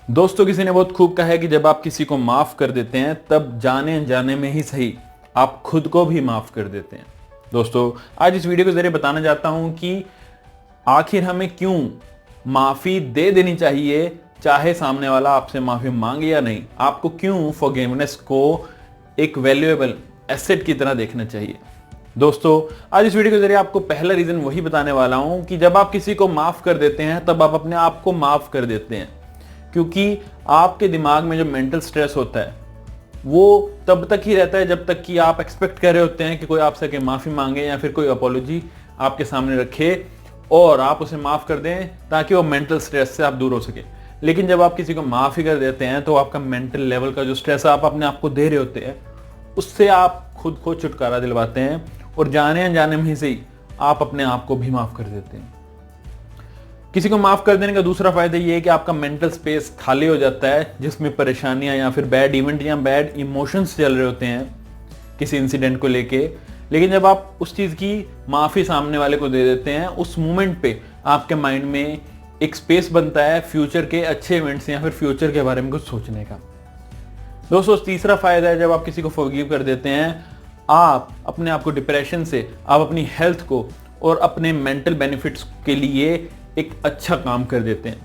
दोस्तों, किसी ने बहुत खूब कहा है कि जब आप किसी को माफ कर देते हैं तब जाने अनजाने में ही सही आप खुद को भी माफ कर देते हैं। दोस्तों, आज इस वीडियो के जरिए बताना चाहता हूं कि आखिर हमें क्यों माफी दे देनी चाहिए, चाहे सामने वाला आपसे माफी मांगे या नहीं। आपको क्यों फॉरगिवनेस को एक वैल्यूएबल एसेट की तरह देखना चाहिए। दोस्तों, आज इस वीडियो के जरिए आपको पहला रीजन वही बताने वाला हूं कि जब आप किसी को माफ कर देते हैं तब आप अपने आप को माफ कर देते हैं, क्योंकि आपके दिमाग में जो मेंटल स्ट्रेस होता है वो तब तक ही रहता है जब तक कि आप एक्सपेक्ट कर रहे होते हैं कि कोई आपसे के माफी मांगे या फिर कोई अपॉलॉजी आपके सामने रखे और आप उसे माफ कर दें ताकि वो मेंटल स्ट्रेस से आप दूर हो सके। लेकिन जब आप किसी को माफी कर देते हैं तो आपका मेंटल लेवल का जो स्ट्रेस आप अपने आप को दे रहे होते हैं उससे आप खुद को छुटकारा दिलवाते हैं और जाने अनजाने में से ही आप अपने आप को भी माफ कर देते हैं। किसी को माफ कर देने का दूसरा फायदा ये है कि आपका मेंटल स्पेस खाली हो जाता है, जिसमें परेशानियां या फिर बैड इवेंट या बैड इमोशंस चल रहे होते हैं किसी इंसिडेंट को लेके। लेकिन जब आप उस चीज की माफी सामने वाले को दे देते हैं, उस मोमेंट पे आपके माइंड में एक स्पेस बनता है फ्यूचर के अच्छे इवेंट्स या फिर फ्यूचर के बारे में कुछ सोचने का। दोस्तों, तीसरा फायदा है जब आप किसी को फॉरगिव कर देते हैं, आप अपने आप को डिप्रेशन से, आप अपनी हेल्थ को और अपने मेंटल बेनिफिट्स के लिए एक अच्छा काम कर देते हैं।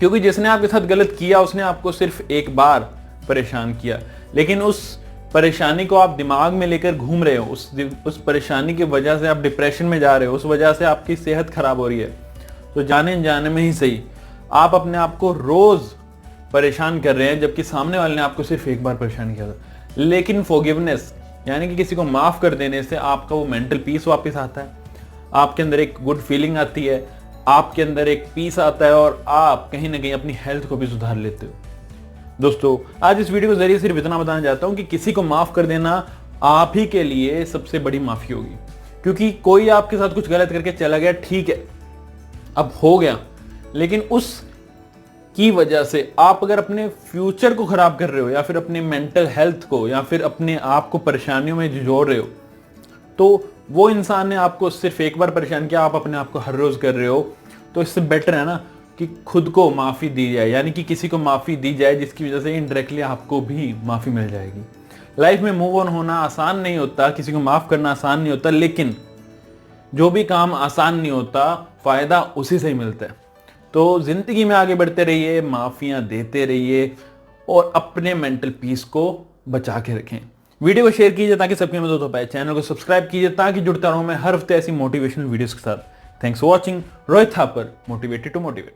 क्योंकि जिसने आपके साथ गलत किया उसने आपको सिर्फ एक बार परेशान किया, लेकिन उस परेशानी को आप दिमाग में लेकर घूम रहे हो, उस परेशानी की वजह से आप डिप्रेशन में जा रहे हो, उस वजह से आपकी सेहत खराब हो रही है। तो जाने अनजाने में ही सही आप अपने आप को रोज परेशान कर रहे हैं, जबकि सामने वाले ने आपको सिर्फ एक बार परेशान किया था। लेकिन फॉरगिवनेस यानी कि किसी को माफ कर देने से आपका वो मेंटल पीस वापस आता है, आपके अंदर एक गुड फीलिंग आती है, आपके अंदर एक पीस आता है और आप कहीं ना कहीं अपनी हेल्थ को भी सुधार लेते हो। दोस्तों, आज इस वीडियो के जरिए सिर्फ इतना बताना चाहता हूं कि किसी को माफ कर देना आप ही के लिए सबसे बड़ी माफी होगी। क्योंकि कोई आपके साथ कुछ गलत करके चला गया, ठीक है, अब हो गया, लेकिन उस की वजह से आप अगर अपने फ्यूचर को खराब कर रहे हो या फिर अपने मेंटल हेल्थ को या फिर अपने आप को परेशानियों में जोड़ रहे हो, तो वो इंसान ने आपको सिर्फ एक बार परेशान किया, आप अपने आप को हर रोज कर रहे हो। तो इससे बेटर है ना कि खुद को माफी दी जाए, यानी कि किसी को माफी दी जाए जिसकी वजह से इनडायरेक्टली आपको भी माफी मिल जाएगी। लाइफ में मूव ऑन होना आसान नहीं होता, किसी को माफ करना आसान नहीं होता, लेकिन जो भी काम आसान नहीं होता फायदा उसी से ही मिलता है। तो जिंदगी में आगे बढ़ते रहिए, माफियां देते रहिए और अपने मेंटल पीस को बचा के रखें। वीडियो को शेयर कीजिए ताकि सबकी मदद हो पाए। चैनल को सब्सक्राइब कीजिए ताकि जुड़ता रहूं मैं हर हफ्ते ऐसी मोटिवेशनल वीडियोस के साथ। Thanks for watching. Rohit Thapar, motivated to motivate.